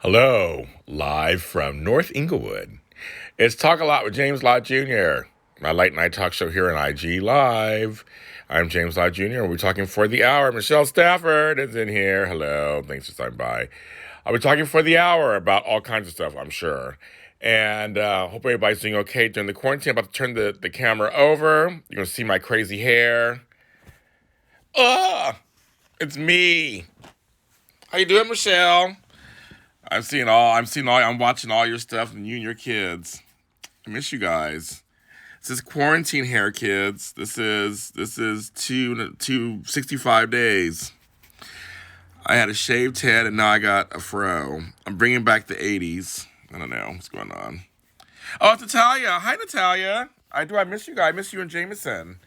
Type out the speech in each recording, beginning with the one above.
Hello, live from North Inglewood. It's Talk a Lot with James Lott Jr., my late night talk show here on IG Live. I'm James Lott Jr., and we're talking for the hour. Michelle Stafford is in here. Hello, thanks for stopping by. I'll be talking for the hour about all kinds of stuff, I'm sure. And hope everybody's doing okay during the quarantine. I'm about to turn the camera over. You're going to see my crazy hair. It's me. How you doing, Michelle? I'm watching all your stuff and you and your kids. I miss you guys. This is quarantine hair, kids. This is 265 days. I had a shaved head and now I got a fro. I'm bringing back the 80s. I don't know what's going on. Oh, it's Natalia. Hi, Natalia. I miss you guys. I miss you and Jameson.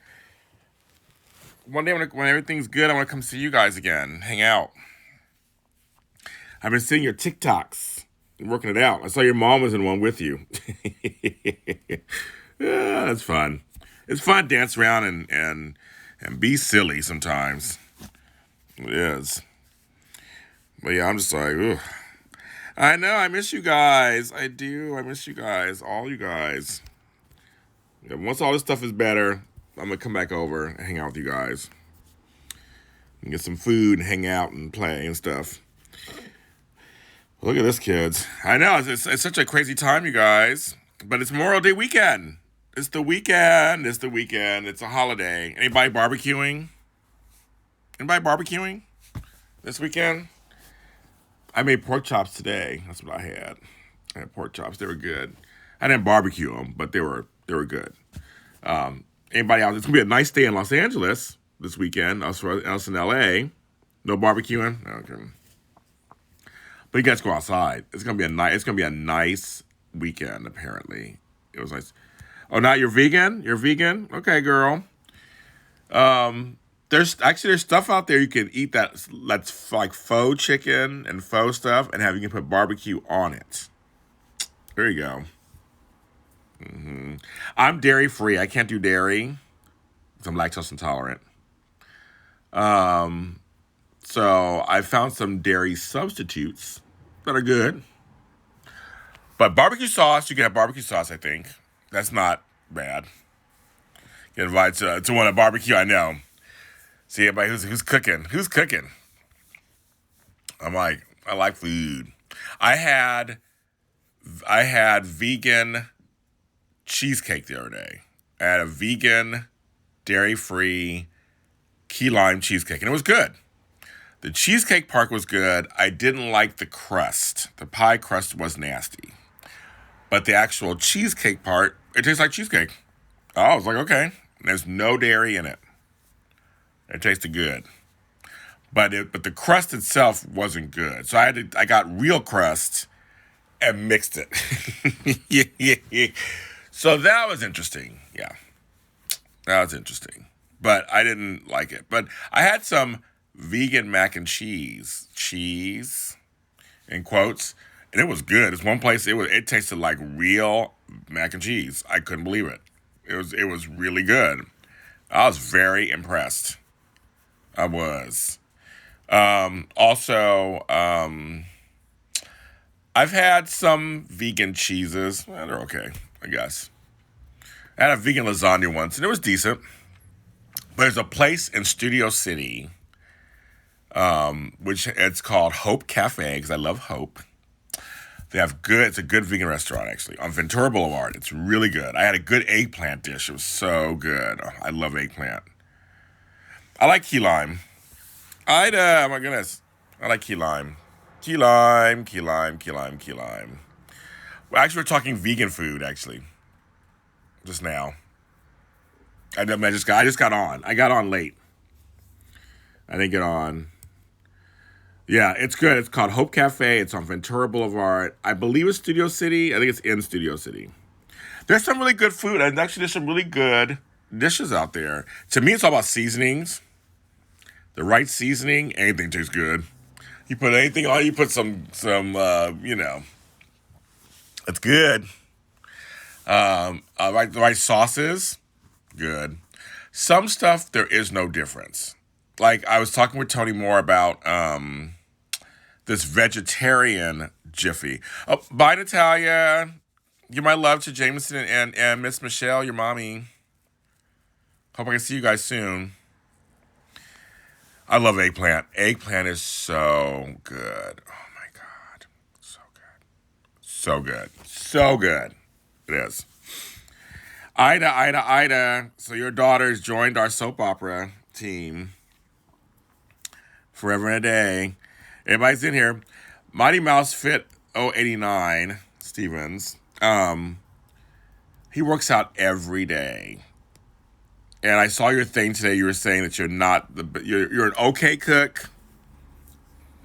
One day when everything's good, I want to come see you guys again. Hang out. I've been seeing your TikToks and working it out. I saw your mom was in one with you. Yeah, that's fun. It's fun to dance around and be silly sometimes. It is. But yeah, I'm just like, ugh. I know, I miss you guys. I do. I miss you guys. All you guys. Yeah, once all this stuff is better, I'm going to come back over and hang out with you guys. And get some food and hang out and play and stuff. Look at this, kids. I know, it's such a crazy time, you guys. But it's Memorial Day weekend. It's the weekend. It's a holiday. Anybody barbecuing this weekend? I made pork chops today. That's what I had. I had pork chops. They were good. I didn't barbecue them, but they were good. Anybody else? It's going to be a nice day in Los Angeles this weekend. Us in L.A. No barbecuing? Okay. But you guys go outside. It's gonna be a nice weekend. Apparently, it was nice. Oh, now you're vegan. You're vegan. Okay, girl. There's stuff out there you can eat that's like faux chicken and faux stuff, and you can put barbecue on it. There you go. I'm dairy free. I can't do dairy. 'Cause I'm lactose intolerant. So I found some dairy substitutes that are good. But barbecue sauce, you can have barbecue sauce, I think. That's not bad. You invite to one a barbecue, I know. See everybody who's cooking. Who's cooking? I like food. I had vegan cheesecake the other day. I had a vegan, dairy-free key lime cheesecake, and it was good. The cheesecake part was good. I didn't like the crust. The pie crust was nasty. But the actual cheesecake part, it tastes like cheesecake. Oh, I was like, okay. There's no dairy in it. It tasted good. But the crust itself wasn't good. So I got real crust and mixed it. Yeah. So that was interesting. Yeah. That was interesting. But I didn't like it. But I had some vegan mac and cheese in quotes, and it was good. It's one place it tasted like real mac and cheese. I couldn't believe it. It was really good. I was very impressed. I was. Also, I've had some vegan cheeses. Well, they're okay, I guess. I had a vegan lasagna once, and it was decent. But there's a place in Studio City which it's called Hope Cafe, because I love Hope. It's a good vegan restaurant, actually, on Ventura Boulevard. It's really good. I had a good eggplant dish. It was so good. Oh, I love eggplant. I like key lime. Oh my goodness. I like key lime. Key lime. Well, actually, we're talking vegan food, actually, just now. I just got on. I got on late. I didn't get on. Yeah, it's good. It's called Hope Cafe. It's on Ventura Boulevard. I believe it's Studio City. I think it's in Studio City. There's some really good food, and actually there's some really good dishes out there. To me, it's all about seasonings. The right seasoning, anything tastes good. You put anything on, you put some it's good. The right sauces, good. Some stuff, there is no difference. Like, I was talking with Tony Moore about this vegetarian jiffy. Oh, bye, Natalia. Give my love to Jameson and Miss Michelle, your mommy. Hope I can see you guys soon. I love eggplant. Eggplant is so good. Oh my God. So good. So good. So good. It is. Ida. So your daughter's joined our soap opera team. Forever and a Day. Everybody's in here. Mighty Mouse Fit 089 Stevens. He works out every day. And I saw your thing today. You were saying that you're an okay cook.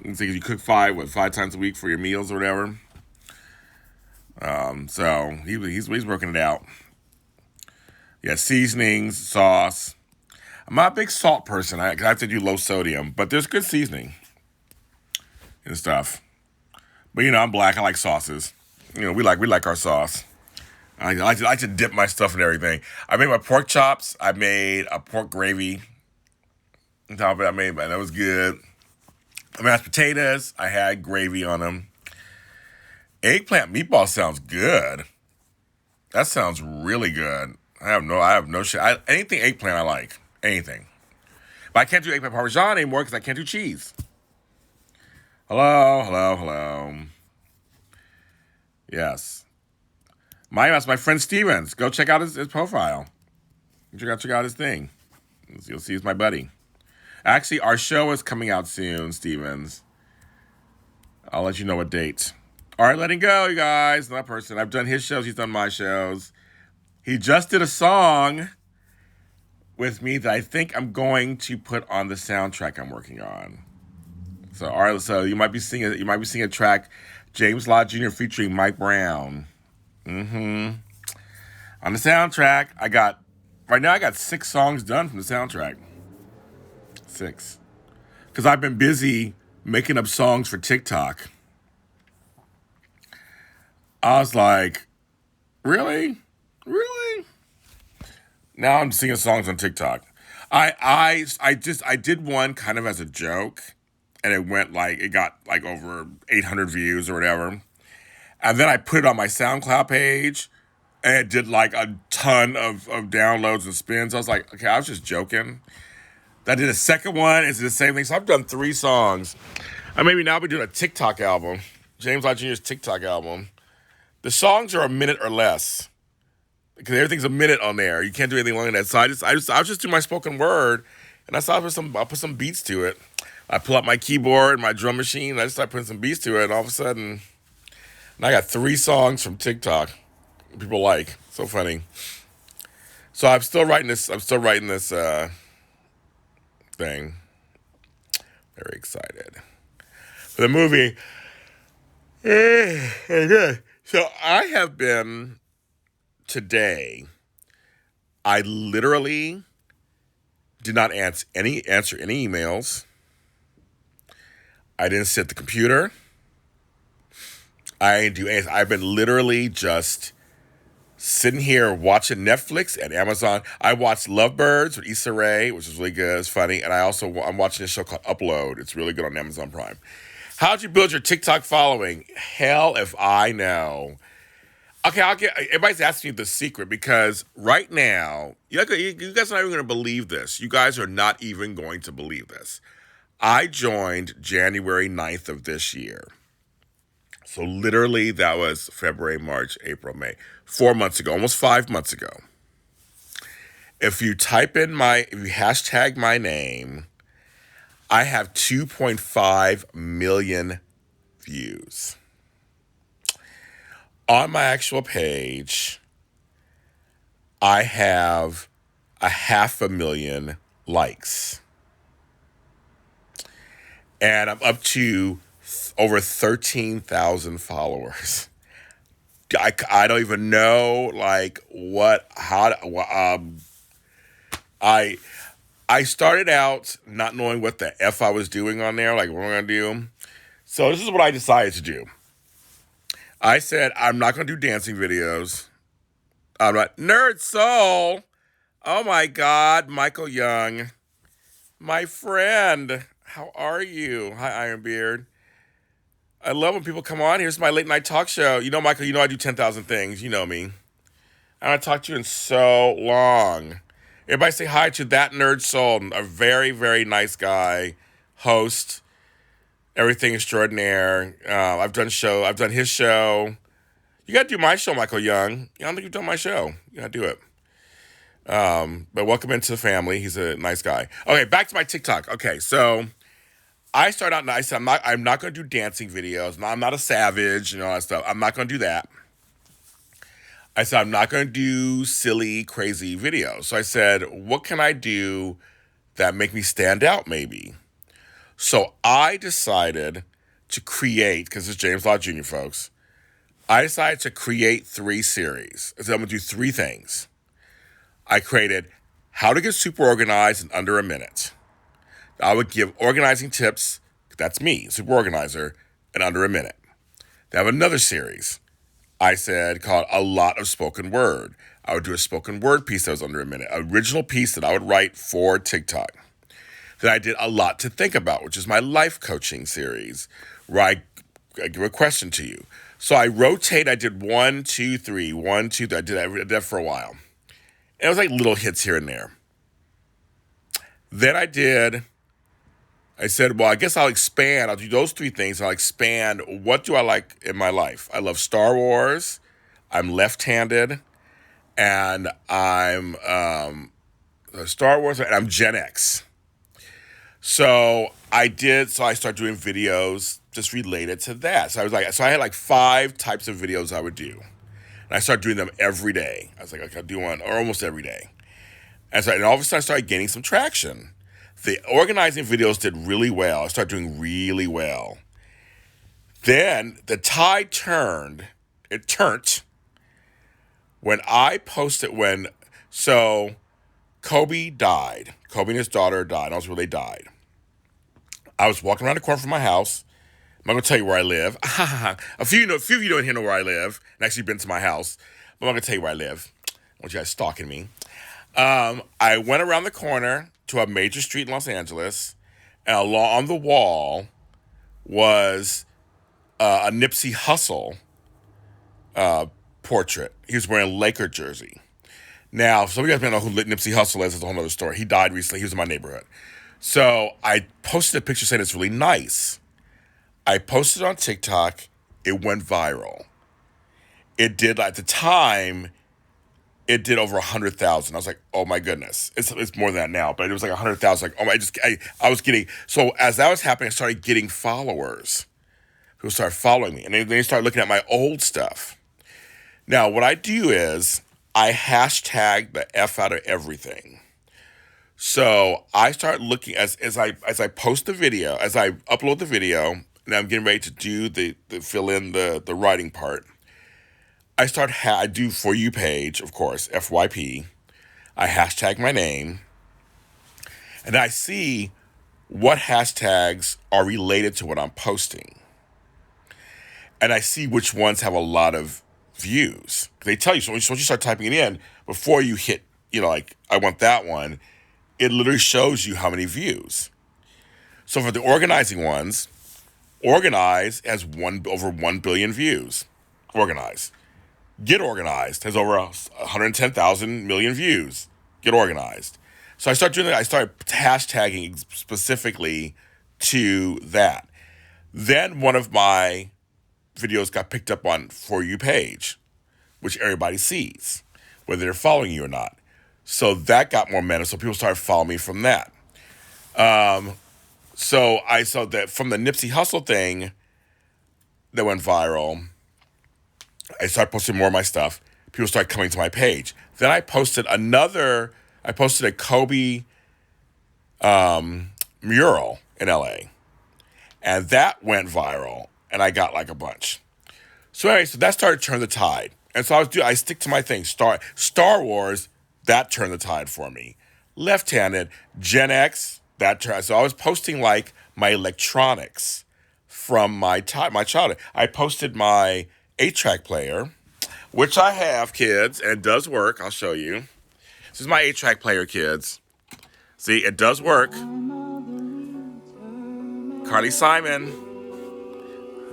You cook five times a week for your meals or whatever. So he's working it out. Yeah, seasonings, sauce. I'm not a big salt person. I have to do low sodium, but there's good seasoning and stuff. But I'm black. I like sauces. We like our sauce. I like to dip my stuff in everything. I made my pork chops. I made a pork gravy. On top of it, and that was good. Mashed potatoes. I had gravy on them. Eggplant meatball sounds good. That sounds really good. I have no shit. Anything eggplant I like. Anything. But I can't do eggplant parmesan anymore because I can't do cheese. Hello. Yes. That's my friend Stevens. Go check out his profile. Check out his thing. You'll see he's my buddy. Actually, our show is coming out soon, Stevens. I'll let you know what date. All right, letting go, you guys. That person. I've done his shows. He's done my shows. He just did a song with me that I think I'm going to put on the soundtrack I'm working on. So, all right. So you might be singing a track, James Lott Jr. featuring Mike Brown. On the soundtrack, I got 6 songs done from the soundtrack. 6. Because I've been busy making up songs for TikTok. I was like, really? Now I'm singing songs on TikTok. I did one kind of as a joke, and it got over 800 views or whatever. And then I put it on my SoundCloud page, and it did a ton of downloads and spins. I was like, okay, I was just joking. I did a second one. It's the same thing. So I've done 3 songs. I maybe now be doing a TikTok album. James Lott Jr.'s TikTok album. The songs are a minute or less. Because everything's a minute on there. You can't do anything longer than that. So I'll just do my spoken word. And I'll put some beats to it. I pull out my keyboard, my drum machine, and I just start putting some beats to it. And all of a sudden, I got 3 songs from TikTok. People like. So funny. So I'm still writing this thing. Very excited for the movie. So I have been today. I literally did not answer any emails. I didn't sit at the computer. I didn't do anything. I've been literally just sitting here watching Netflix and Amazon. I watched Lovebirds with Issa Rae, which is really good. It's funny. And I'm watching a show called Upload. It's really good on Amazon Prime. How'd you build your TikTok following? Hell if I know. Okay, everybody's asking you the secret because right now, you guys are not even going to believe this. You guys are not even going to believe this. I joined January 9th of this year. So literally that was February, March, April, May. 4 months ago, almost 5 months ago. If you hashtag my name, I have 2.5 million views. On my actual page, I have 500,000 likes. And I'm up to over 13,000 followers. I don't even know I started out not knowing what the F I was doing on there, what am I going to do? So this is what I decided to do. I said, I'm not going to do dancing videos. I'm not. Nerd Soul. Oh my God, Michael Young. My friend. How are you? Hi, Ironbeard. I love when people come on. Here's my late night talk show. You know, Michael, you know I do 10,000 things. You know me. I haven't talked to you in so long. Everybody say hi to That Nerd Soul, a very, very nice guy, host, everything extraordinaire. I've done his show. You got to do my show, Michael Young. I don't think you've done my show. You got to do it. But welcome into the family. He's a nice guy. Okay, back to my TikTok. Okay, so I started out and I said I'm not going to do dancing videos. No, I'm not a savage and all that stuff. I'm not going to do that. I said I'm not going to do silly, crazy videos. So I said, what can I do that make me stand out maybe? So I decided to create, because it's James Lott Jr., folks, I decided to create 3 series. I said I'm going to do 3 things. I created how to get super organized in under a minute. I would give organizing tips, that's me, super organizer, in under a minute. They have another series I said called A Lot of Spoken Word. I would do a spoken word piece that was under a minute, original piece that I would write for TikTok. Then I did A Lot to Think About, which is my life coaching series, where I give a question to you. So I rotate, I did 1, 2, 3, 1, 2, 3. I did that for a while. And it was like little hits here and there. Then I said, well, I guess I'll expand. I'll do those 3 things. And I'll expand. What do I like in my life? I love Star Wars. I'm left-handed. And I'm Star Wars. And I'm Gen X. So I started doing videos just related to that. So I had like 5 types of videos I would do. And I started doing them every day. I was like, okay, I'll do one or almost every day. And all of a sudden I started gaining some traction. The organizing videos did really well. I started doing really well. Then the tide turned. It turned when I posted so Kobe died. Kobe and his daughter died. I was where they died. I was walking around the corner from my house. I'm not going to tell you where I live. A few of you don't know where I live, and actually been to my house. But I'm not going to tell you where I live. I want you guys stalking me. I went around the corner to a major street in Los Angeles, and along the wall was a Nipsey Hussle portrait. He was wearing a Laker jersey. Now, some of you guys may know who Nipsey Hussle is. It's a whole other story. He died recently. He was in my neighborhood. So I posted a picture saying it's really nice. I posted it on TikTok. It went viral. It did, at the time, it did over 100,000. I was like, oh my goodness. It's more than that now, but it was like 100,000. Like, oh my, I was getting, so as that was happening, I started getting followers. People started following me, and they started looking at my old stuff. Now, what I do is I hashtag the F out of everything. So I start looking as I post the video, as I upload the video, and I'm getting ready to do the fill in the writing part. I do For You page, of course, FYP. I hashtag my name, and I see what hashtags are related to what I'm posting. And I see which ones have a lot of views. They tell you, so once you start typing it in, before you hit, like, I want that one, it literally shows you how many views. So for the organizing ones, Organize has over 1 billion views. Organize. Get Organized has over 110,000 million views. Get Organized. So I started hashtagging specifically to that. Then one of my videos got picked up on For You page, which everybody sees, whether they're following you or not. So that got more momentum. So people started following me from that. So I saw that from the Nipsey Hussle thing that went viral. I started posting more of my stuff. People started coming to my page. Then I posted a Kobe mural in LA. And that went viral. And I got like a bunch. So anyway, that started to turn the tide. And so I stick to my thing. Star Wars, that turned the tide for me. Left-handed, Gen X, that turned. So I was posting like my electronics from my childhood. I posted my 8-track player, which I have, kids, and it does work. I'll show you. This is my 8-track player, kids. See, it does work. Carly Simon.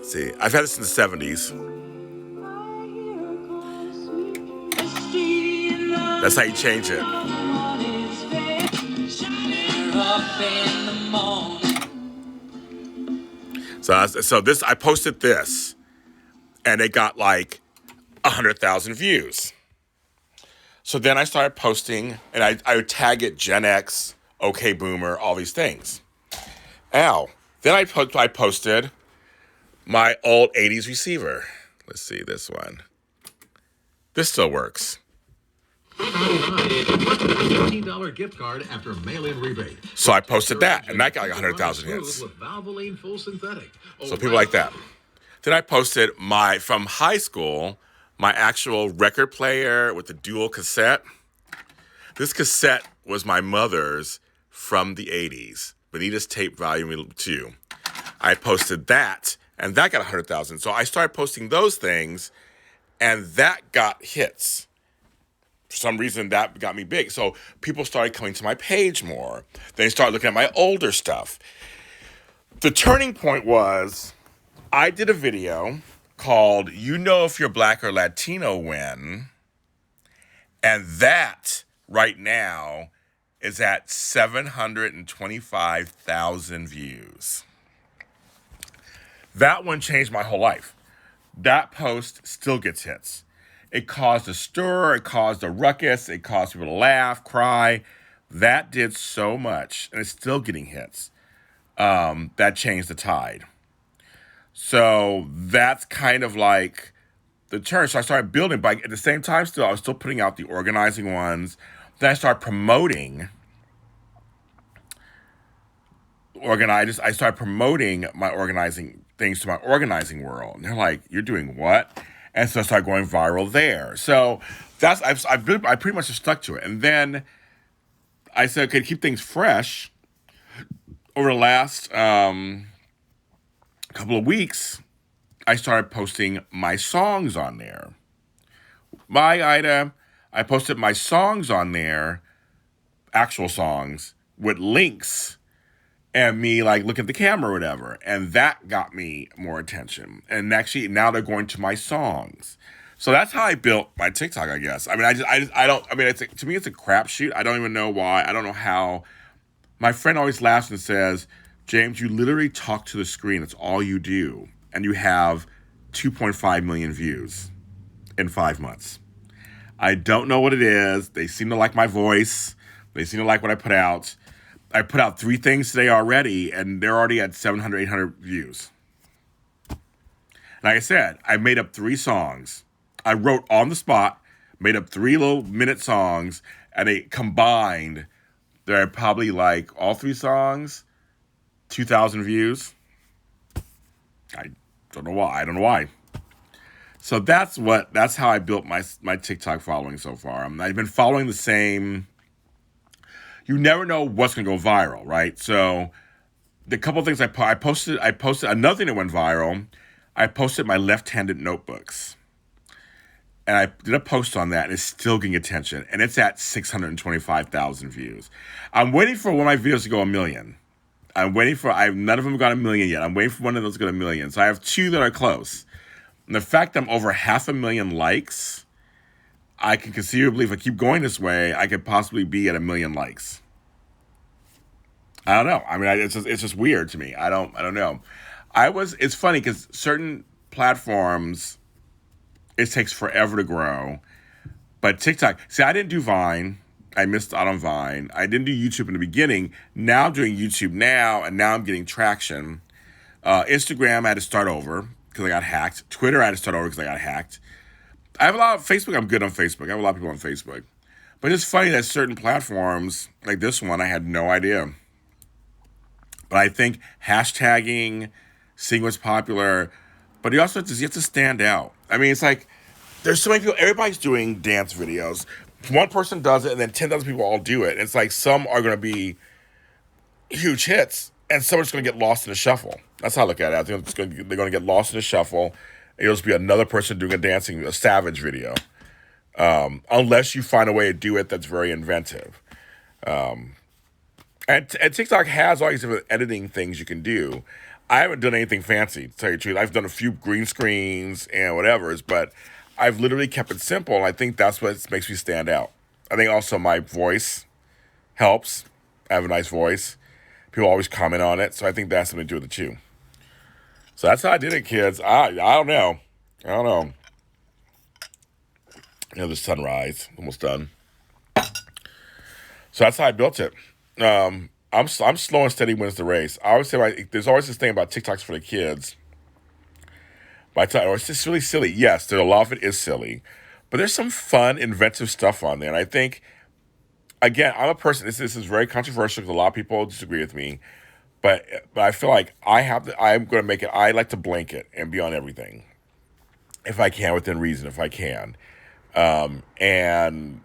See, I've had this in the 70s. That's how you change it. So this, I posted this, and it got like 100,000 views. So then I started posting, and I would tag it Gen X, OK Boomer, all these things. Then I posted my old 80s receiver. Let's see this one. This still works. $15 gift card after mail-in rebate. So I posted that, and that got like 100,000 hits. So people like that. Then I posted from high school, my actual record player with the dual cassette. This cassette was my mother's from the 80s, Benita's Tape Volume 2. I posted that, and that got 100,000. So I started posting those things, and that got hits. For some reason, that got me big. So people started coming to my page more. They started looking at my older stuff. The turning point was I did a video called You Know If You're Black or Latino When, and that right now is at 725,000 views. That one changed my whole life. That post still gets hits. It caused a stir, it caused a ruckus, it caused people to laugh, cry. That did so much, and it's still getting hits. That changed the tide. So that's kind of like the turn. So I started building, but at the same time still, I was still putting out the organizing ones. Then I started promoting I started promoting my organizing things to my organizing world. And they're like, you're doing what? And so I started going viral there. So I pretty much just stuck to it. And then I said, okay, to keep things fresh, over the last couple of weeks, I started posting my songs on there. I posted my songs on there, actual songs, with links and me like look at the camera or whatever. And that got me more attention. And actually now they're going to my songs. So that's how I built my TikTok, I guess. I mean, to me, it's a crapshoot. I don't even know why. I don't know how. My friend always laughs and says, James, you literally talk to the screen. It's all you do. And you have 2.5 million views in 5 months. I don't know what it is. They seem to like my voice. They seem to like what I put out. I put out 3 things today already, and they're already at 700, 800 views. Like I said, I made up 3 songs. I wrote on the spot, made up 3 little minute songs, and they combined, they're probably like all 3 songs, 2,000 views. I don't know why. So that's how I built my TikTok following so far. I've been following the same. You never know what's going to go viral, right? So the couple of things I posted another thing that went viral. I posted my left-handed notebooks. And I did a post on that, and it's still getting attention. And it's at 625,000 views. I'm waiting for one of my videos to go 1 million. None of them have got 1 million yet. I'm waiting for one of those to go 1 million. So I have 2 that are close. And the fact that I'm over 500,000 likes, I can conceivably, if I keep going this way, I could possibly be at 1 million likes. I don't know. I mean, it's just weird to me. I don't know. It's funny because certain platforms, it takes forever to grow. But TikTok, see, I didn't do Vine. I missed out on Vine. I didn't do YouTube in the beginning. Now I'm doing YouTube now, and now I'm getting traction. Instagram, I had to start over because I got hacked. Twitter, I had to start over because I got hacked. I have a lot of Facebook. I'm good on Facebook. I have a lot of people on Facebook. But it's funny that certain platforms, like this one, I had no idea. But I think hashtagging, seeing what's popular, but you have to stand out. I mean, it's like, there's so many people, everybody's doing dance videos. One person does it, and then 10,000 people all do it. And it's like, some are going to be huge hits, and some are just going to get lost in the shuffle. That's how I look at it. I think they're going to get lost in the shuffle. It'll just be another person doing a savage video. Unless you find a way to do it that's very inventive. And TikTok has all these different editing things you can do. I haven't done anything fancy, to tell you the truth. I've done a few green screens and whatever's, but I've literally kept it simple, and I think that's what makes me stand out. I think also my voice helps. I have a nice voice. People always comment on it, so I think that's something to do with it too. So that's how I did it, kids. I don't know. I don't know. The sunrise, almost done. So that's how I built it. I'm slow and steady wins the race. I always say there's always this thing about TikToks for the kids. But I tell you, it's just really silly. Yes, a lot of it is silly, but there's some fun, inventive stuff on there. And I think, again, I'm a person. This is very controversial because a lot of people disagree with me. But I feel like I'm going to make it. I like to blanket and be on everything, if I can, within reason, if I can. And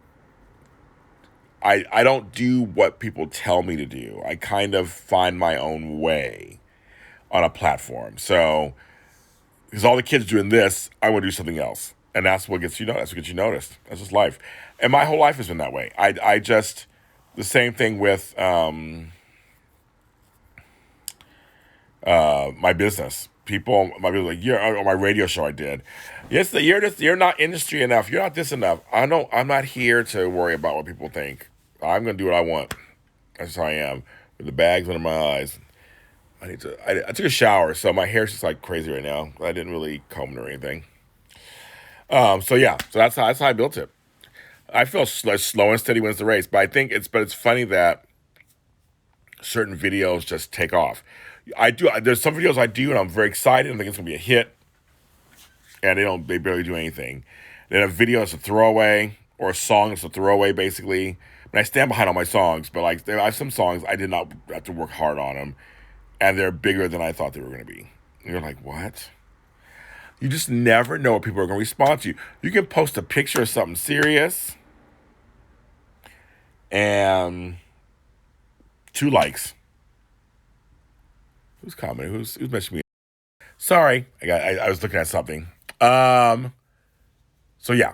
I don't do what people tell me to do. I kind of find my own way on a platform. So, because all the kids doing this, I want to do something else. And that's what gets you noticed. That's what gets you noticed. That's just life. And my whole life has been that way. I just, the same thing with my business. People might be like, on my radio show I did. Yes, you're not industry enough. You're not this enough. I'm not here to worry about what people think. I'm going to do what I want. That's how I am. With the bags under my eyes. I took a shower, so my hair's just like crazy right now. I didn't really comb it or anything. So yeah, so that's how I built it. I feel slow and steady wins the race, but it's funny that certain videos just take off. There's some videos I do and I'm very excited and think it's gonna be a hit, and they barely do anything. Then a video is a throwaway, or a song is a throwaway basically. And I stand behind all my songs, but like I have some songs I did not have to work hard on them, and they're bigger than I thought they were gonna be. And you're like, what? You just never know what people are gonna respond to. You can post a picture of something serious and 2 likes. Who's commenting? Who's mentioning me? Sorry, I was looking at something. So yeah,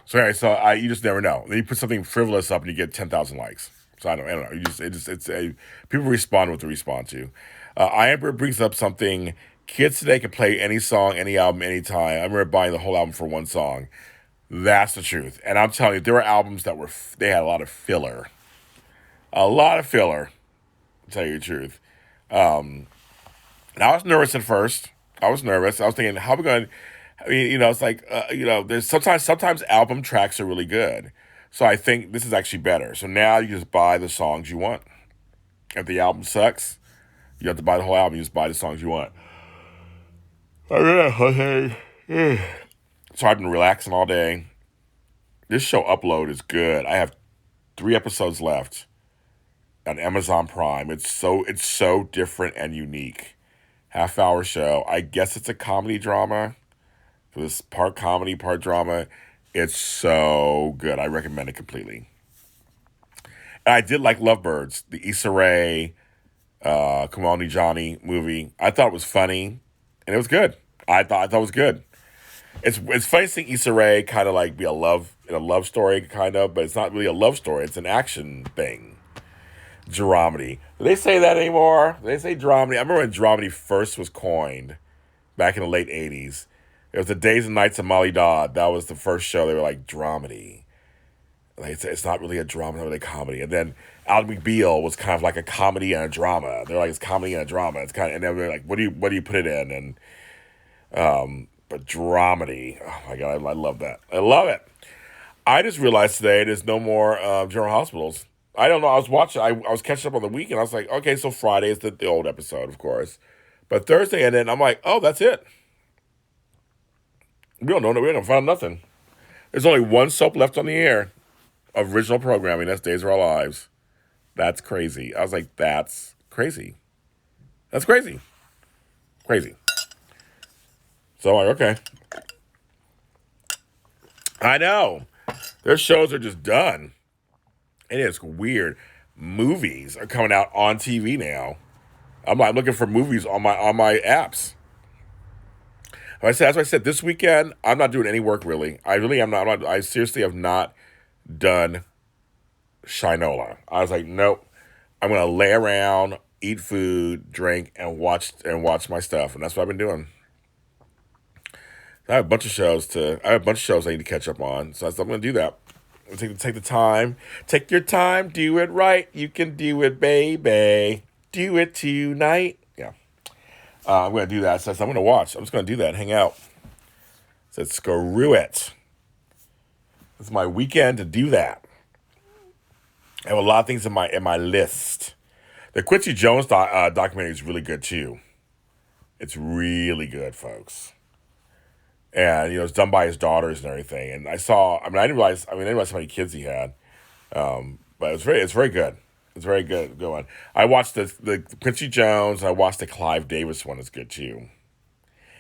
you just never know. Then you put something frivolous up and you get 10,000 likes. So I don't know. People respond what they respond to. Amber brings up something. Kids today can play any song, any album, anytime. I remember buying the whole album for one song. That's the truth. And I'm telling you, there were albums that they had a lot of filler. A lot of filler, to tell you the truth. And I was nervous at first. I was nervous. I was thinking, how are we going to, it's like, there's sometimes album tracks are really good. So I think this is actually better. So now you just buy the songs you want. If the album sucks, you have to buy the whole album. You just buy the songs you want. So I've been relaxing all day. This show Upload is good. I have 3 episodes left on Amazon Prime. It's so different and unique. Half-hour show. I guess it's a comedy drama. So this part comedy, part drama. It's so good. I recommend it completely. And I did like Lovebirds, the Issa Rae, Kamal Johnny movie. I thought it was funny, and it was good. I thought it was good. It's funny seeing Issa Rae kind of like be a love story, kind of, but it's not really a love story. It's an action thing. Dramedy. Do they say that anymore? Do they say dramedy? I remember when dramedy first was coined back in the late 80s. It was the Days and Nights of Molly Dodd. That was the first show. They were like, dramedy. Like, it's not really a drama, it's not really a comedy. And then Ally McBeal was kind of like a comedy and a drama. They're like, it's comedy and a drama. It's kind of, and then they're like, what do you put it in? And but dramedy. Oh my God, I love that. I love it. I just realized today there's no more General Hospitals. I don't know. I was watching. I was catching up on the week, and I was like, okay, so Friday is the old episode, of course, but Thursday, and then I'm like, oh, that's it. We don't know. We don't find nothing. There's only one soap left on the air of original programming. That's Days of Our Lives. That's crazy. I was like, that's crazy. That's crazy. Crazy. So I'm like, okay. I know. Their shows are just done. And it's weird. Movies are coming out on TV now. I'm like looking for movies on my apps. That's why I said this weekend I'm not doing any work really. I really am not. I seriously have not done Shinola. I was like, nope. I'm gonna lay around, eat food, drink, and watch my stuff, and that's what I've been doing. I have a bunch of shows I need to catch up on, so I'm going to do that. Take the time. Take your time. Do it right. You can do it, baby. Do it tonight. Yeah. I'm going to do that. So I'm going to watch. I'm just going to do that. Hang out. So screw it. It's my weekend to do that. I have a lot of things in my list. The Quincy Jones documentary is really good too. It's really good, folks. And it's done by his daughters and everything. And I didn't realize how many kids he had. But it's very good. It's very good. Go on. I watched the Quincy Jones, and I watched the Clive Davis one. It's good too.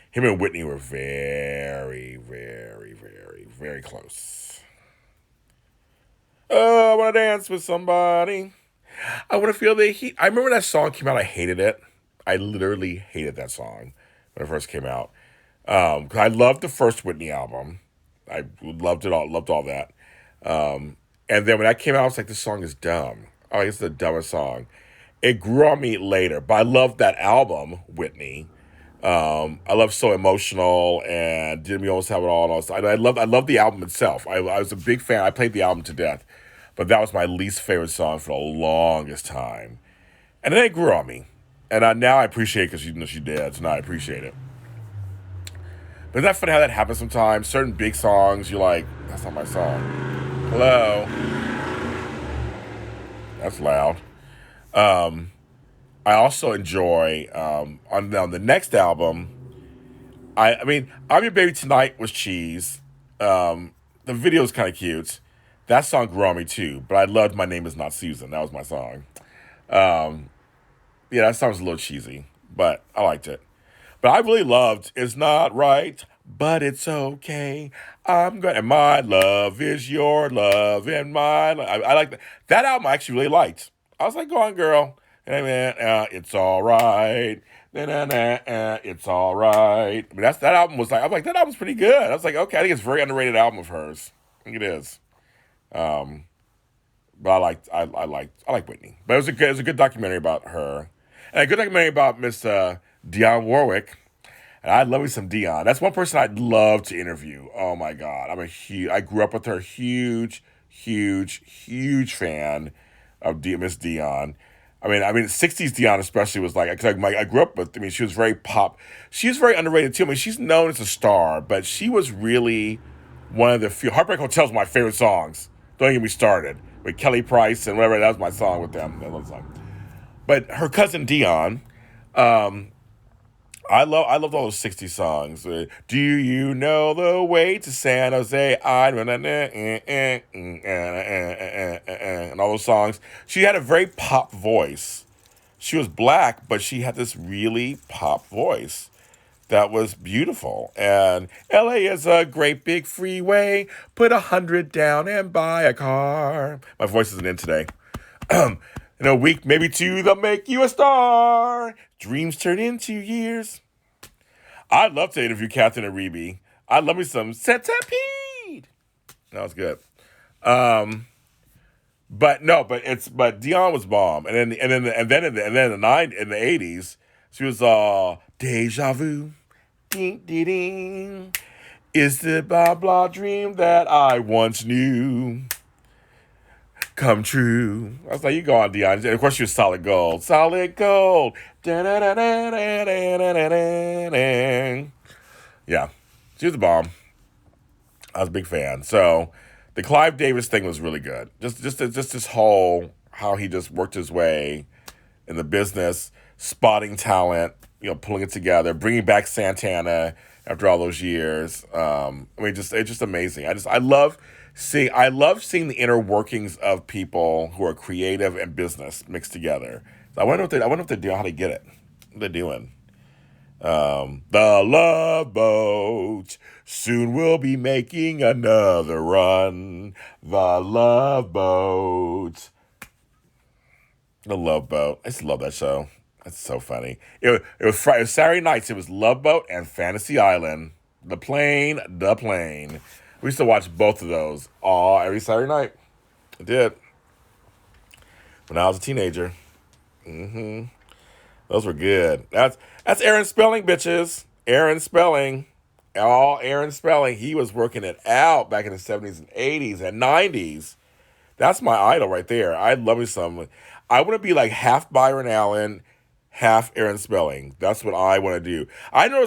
Him and Whitney were very, very, very, very close. Oh, I want to dance with somebody. I want to feel the heat. I remember that song came out. I hated it. I literally hated that song when it first came out. 'Cause I loved the first Whitney album. I loved it all. Loved all that. And then when that came out, I was like, this song is dumb. Oh, it's the dumbest song. It grew on me later, but I loved that album, Whitney. I love So Emotional and Didn't We Almost Have It All? And all this. I love the album itself. I was a big fan. I played the album to death, but that was my least favorite song for the longest time. And then it grew on me, and now I appreciate it because she did. So now I appreciate it. But isn't that funny how that happens sometimes? Certain big songs, you're like, that's not my song. Hello, that's loud. I also enjoy on the next album. I mean, I'm Your Baby Tonight was cheese. The video is kind of cute. That song grew on me too. But I loved My Name Is Not Susan. That was my song. Yeah, that song was a little cheesy, but I liked it. But I really loved It's Not Right, but It's Okay. I'm going, and my love is your love, and my love. I like that. That album I actually really liked. I was like, go on, girl. And it's all right. It's all right. I mean, that album was like, I'm like, that album's pretty good. I was like, okay, I think it's a very underrated album of hers. I think it is. But I like Whitney. But it was a good documentary about her, and a good documentary about Miss Dionne Warwick. And I love me some Dionne. That's one person I'd love to interview. Oh my God, I grew up with her. Huge fan of Miss Dionne. I mean, '60s Dionne especially was like, cause I grew up with. I mean, she was very pop. She was very underrated too. I mean, she's known as a star, but she was really one of the few. Heartbreak Hotel is my favorite songs. Don't get me started with Kelly Price and whatever. That was my song with them. I love the song. But her cousin Dionne, I loved all those '60s songs. Do you know the way to San Jose? And all those songs. She had a very pop voice. She was black, but she had this really pop voice that was beautiful. And LA is a great big freeway. Put 100 down and buy a car. My voice isn't in today. In a week, maybe two, they'll make you a star. Dreams turn into years. I'd love to interview Catherine Aribi. I'd love me some Centipede. That was good. But Dionne was bomb, and then in the '80s, she was Deja Vu, ding ding ding, is the blah blah dream that I once knew come true. I was like, you go on, Dionne. And of course, she was Solid Gold. Solid Gold. Yeah, she was a bomb. I was a big fan. So the Clive Davis thing was really good. Just this whole, how he just worked his way in the business, spotting talent, pulling it together, bringing back Santana after all those years. It's just amazing. I love seeing the inner workings of people who are creative and business mixed together. So I wonder if they do how to get it. What they're doing. The Love Boat soon will be making another run. The Love Boat. The Love Boat. I just love that show. That's so funny. It was Saturday nights. It was Love Boat and Fantasy Island. The plane. We used to watch both of those every Saturday night. I did. When I was a teenager. Those were good. That's Aaron Spelling, bitches. Aaron Spelling. All Aaron Spelling. He was working it out back in the 70s and 80s and 90s. That's my idol right there. I love me some. I want to be like half Byron Allen, half Aaron Spelling. That's what I want to do. I know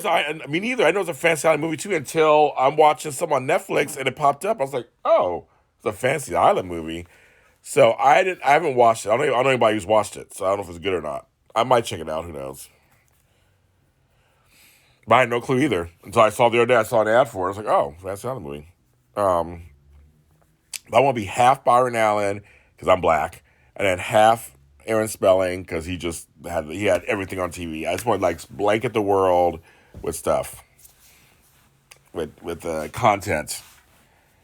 me neither. I know it's a Fancy Island movie too until I'm watching some on Netflix and it popped up. I was like, oh, it's a Fancy Island movie. So I haven't watched it. I don't know anybody who's watched it, so I don't know if it's good or not. I might check it out. Who knows? But I had no clue either until I saw the other day. I saw an ad for it. I was like, oh, Fancy Island movie. Um, I want to be half Byron Allen because I'm black, and then half Aaron Spelling because he had everything on TV. I just want to like blanket the world with stuff, with content.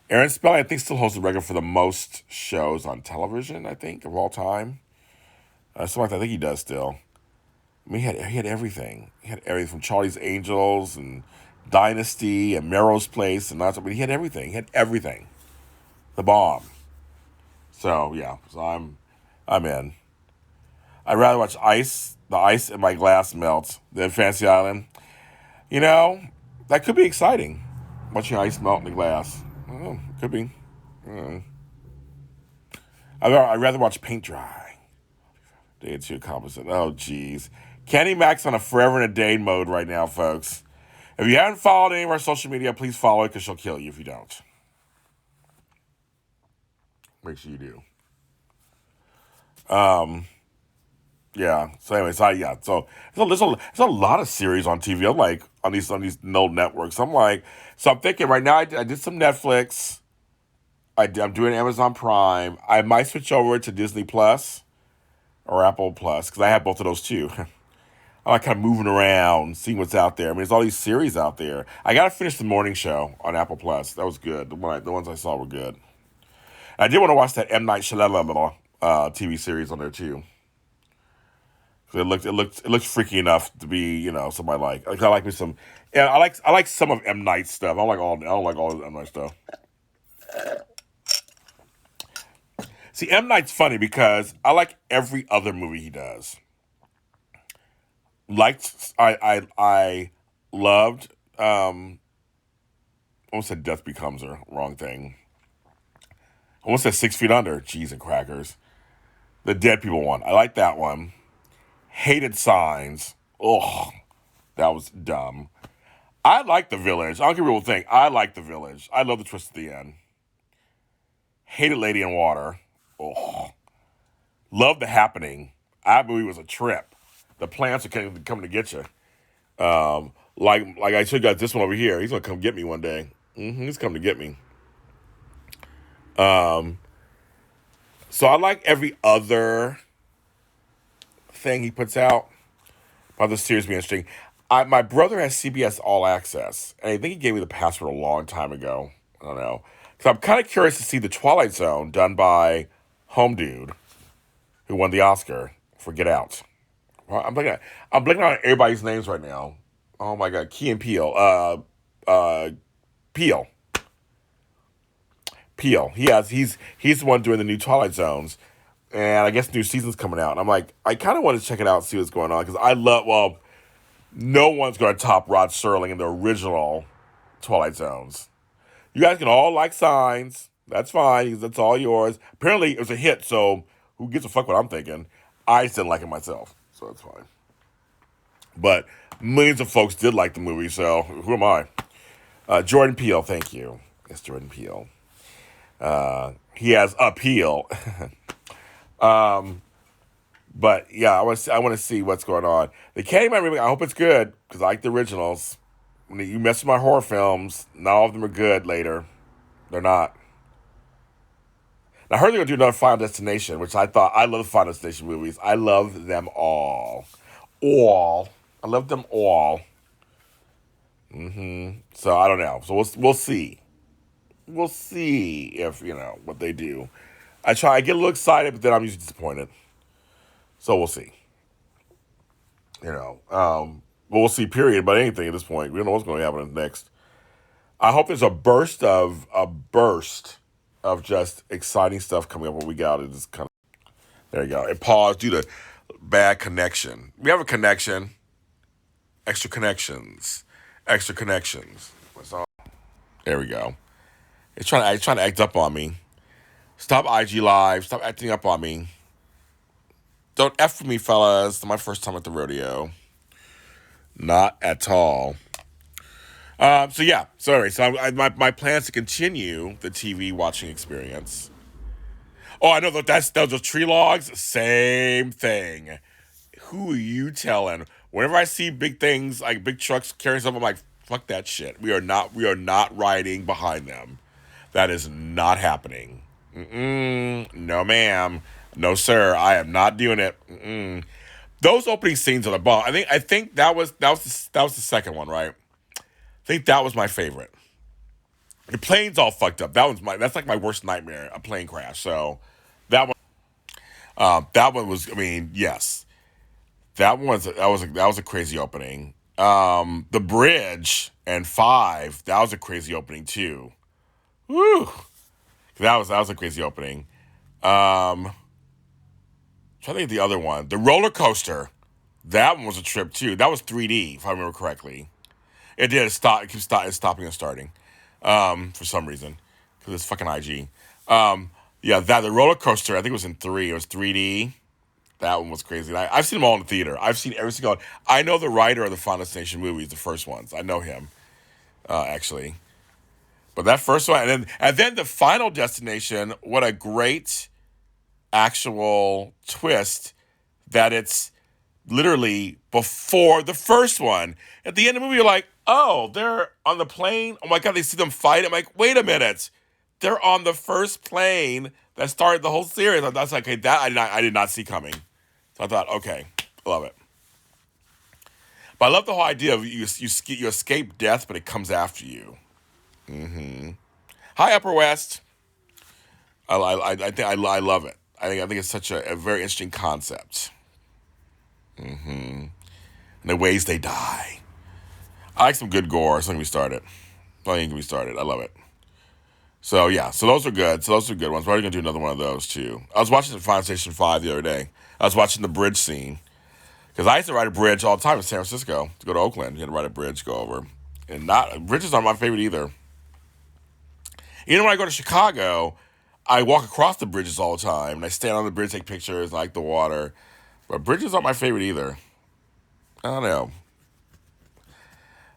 Aaron Spelling, I think, still holds the record for the most shows on television, I think, of all time. Something like that. I think he does still. I mean, he had everything. He had everything from Charlie's Angels and Dynasty and Melrose Place and that's. I mean, he had everything. He had everything. The bomb. So yeah, I'm in. I'd rather watch the ice in my glass melt than Fancy Island. You know, that could be exciting. Watching ice melt in the glass. Oh, could be. I'd rather watch paint dry. Day or two composite. Oh, jeez. Candy Mac's on a forever and a day mode right now, folks. If you haven't followed any of our social media, please follow it because she'll kill you if you don't. Make sure you do. Yeah. So anyways, So there's a lot of series on TV. I'm like on these no networks. I'm thinking right now. I did some Netflix. I'm doing Amazon Prime. I might switch over to Disney Plus or Apple Plus because I have both of those too. I like kind of moving around, seeing what's out there. I mean, there's all these series out there. I got to finish the morning show on Apple Plus. That was good. The ones I saw were good. I did want to watch that M. Night Shyamalan TV series on there too. It looked freaky enough to be, somebody like I like me some. Yeah, I like some of M. Night's stuff. I don't like all of M. Night stuff. See, M. Night's funny because I like every other movie he does. I loved almost said Death Becomes Her, wrong thing. Almost said 6 Feet Under, cheese and crackers. The Dead People one. I like that one. Hated Signs. Ugh, that was dumb. I like The Village. I don't care what people think. I like The Village. I love the twist at the end. Hated Lady in Water. Ugh. Love The Happening. That movie was a trip. The plants are coming to get you. Like I showed you guys this one over here. He's gonna come get me one day. He's coming to get me. So I like every other thing he puts out. About this series being interesting. My brother has CBS All Access, and I think he gave me the password a long time ago. I don't know. So I'm kind of curious to see The Twilight Zone done by Home Dude, who won the Oscar for Get Out. I'm blanking on everybody's names right now. Oh my God, Key and Peele. Peele. Peele. He's the one doing the new Twilight Zones, and I guess new season's coming out. And I'm like, I kind of want to check it out and see what's going on because no one's going to top Rod Serling in the original Twilight Zones. You guys can all like Signs. That's fine. That's all yours. Apparently, it was a hit, so who gives a fuck what I'm thinking? I just didn't like it myself, so that's fine. But millions of folks did like the movie, so who am I? Jordan Peele, thank you. It's Jordan Peele. He has appeal. But yeah, I want to see what's going on. The Candyman remake, I hope it's good because I like the originals. When you mess with my horror films, not all of them are good later. They're not. And I heard they're going to do another Final Destination, which I love the Final Destination movies. I love them all. I love them all. So I don't know. So we'll see. We'll see if, what they do. I get a little excited, but then I'm usually disappointed. So we'll see. But we'll see, period, about anything at this point. We don't know what's going to happen next. I hope there's a burst of just exciting stuff coming up when we got it. Just kind of, there you go. And pause, do the bad connection. We have a connection. Extra connections. Extra connections. What's on? There we go. It's trying to act up on me. Stop IG Live. Stop acting up on me. Don't F with me, fellas. It's my first time at the rodeo. Not at all. So yeah. Sorry. So my plans to continue the TV watching experience. Oh, I know those tree logs. Same thing. Who are you telling? Whenever I see big things like big trucks carrying stuff, I'm like, fuck that shit. We are not riding behind them. That is not happening. No, ma'am. No, sir. I am not doing it. Those opening scenes are the bomb. I think that was the second one, right? I think that was my favorite. The plane's all fucked up. That's like my worst nightmare, a plane crash. So that one was. I mean, yes, that was a crazy opening. The bridge and five, that was a crazy opening too. Woo, that was a crazy opening. Trying to think of the other one, the roller coaster. That one was a trip too. That was 3D, if I remember correctly. It did stop. It keeps stopping and starting, for some reason, because it's fucking IG. Yeah, the roller coaster. I think it was in three. It was 3D. That one was crazy. I've seen them all in the theater. I've seen every single one. I know the writer of the Final Destination movies, the first ones. I know him, actually. But that first one, and then the Final Destination. What a great actual twist that it's literally before the first one. At the end of the movie, you're like, oh, they're on the plane. Oh my God, they see them fight. I'm like, wait a minute. They're on the first plane that started the whole series. That's like, okay, that I did not see coming. So I thought, okay, love it. But I love the whole idea of you escape death, but it comes after you. Hi, Upper West. I love it. I think it's such a very interesting concept. And the ways they die. I like some good gore. So don't even get me started. I love it. So yeah, so those are good. So those are good ones. We're already gonna do another one of those too. I was watching the Final Station 5 the other day. I was watching the bridge scene. Because I used to ride a bridge all the time in San Francisco to go to Oakland. You had to ride a bridge, go over. And bridges aren't my favorite either. Even when I go to Chicago, I walk across the bridges all the time. And I stand on the bridge, take pictures, I like the water. But bridges aren't my favorite either. I don't know.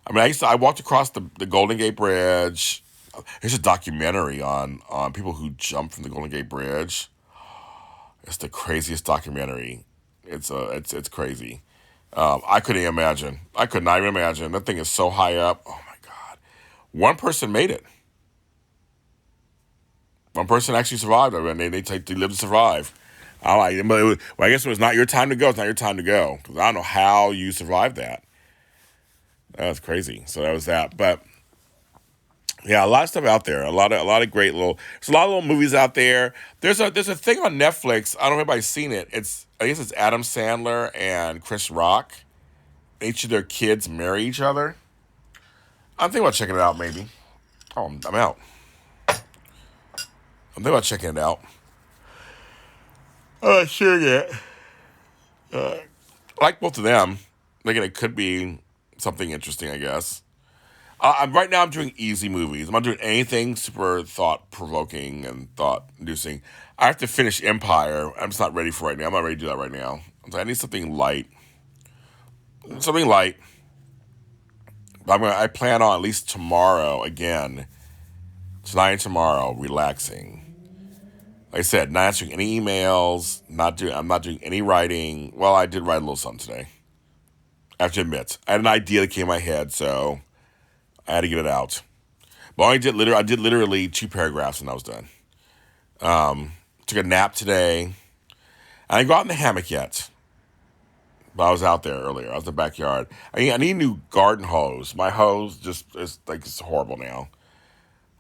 I mean, I walked across the Golden Gate Bridge. There's a documentary on people who jump from the Golden Gate Bridge. It's the craziest documentary. It's crazy. I couldn't imagine. I could not even imagine. That thing is so high up. Oh my God. One person made it. One person actually survived. I mean, they lived to survive. Well, I guess it was not your time to go. It's not your time to go. Because I don't know how you survived that. That was crazy. So that was that. But yeah, a lot of stuff out there. A lot of great there's a lot of little movies out there. There's a thing on Netflix. I don't know if anybody's seen it. I guess it's Adam Sandler and Chris Rock. Each of their kids marry each other. I'm thinking about checking it out maybe. Oh, I'm out. I'm thinking about checking it out. Sure yet. I like both of them. Thinking it could be something interesting, I guess. Right now I'm doing easy movies. I'm not doing anything super thought-provoking and thought-inducing. I have to finish Empire. I'm just not ready for it right now. I'm not ready to do that right now. I need something light. Something light. I plan on at least tomorrow again. Tonight and tomorrow, relaxing. Like I said, not answering any emails. I'm not doing any writing. Well, I did write a little something today. I have to admit, I had an idea that came in my head, so I had to get it out. But I did literally 2 paragraphs and I was done. Took a nap today. I didn't go out in the hammock yet. But I was out there earlier. I was in the backyard. I need a new garden hose. My hose it's horrible now.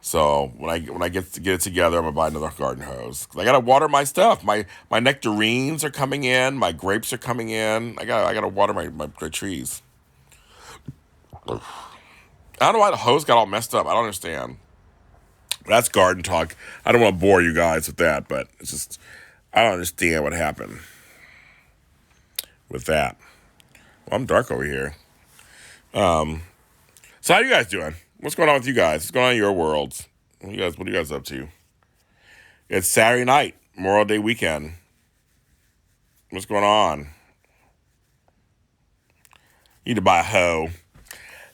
So when I get it together, I'm gonna buy another garden hose. 'Cause I gotta water my stuff. My nectarines are coming in. My grapes are coming in. I gotta water my trees. I don't know why the hose got all messed up. I don't understand. That's garden talk. I don't want to bore you guys with that, but it's just I don't understand what happened. with that. Well, I'm dark over here. So how you guys doing? What's going on with you guys? What's going on in your worlds? What are you guys up to? It's Saturday night, Memorial Day weekend. What's going on? You need to buy a hoe.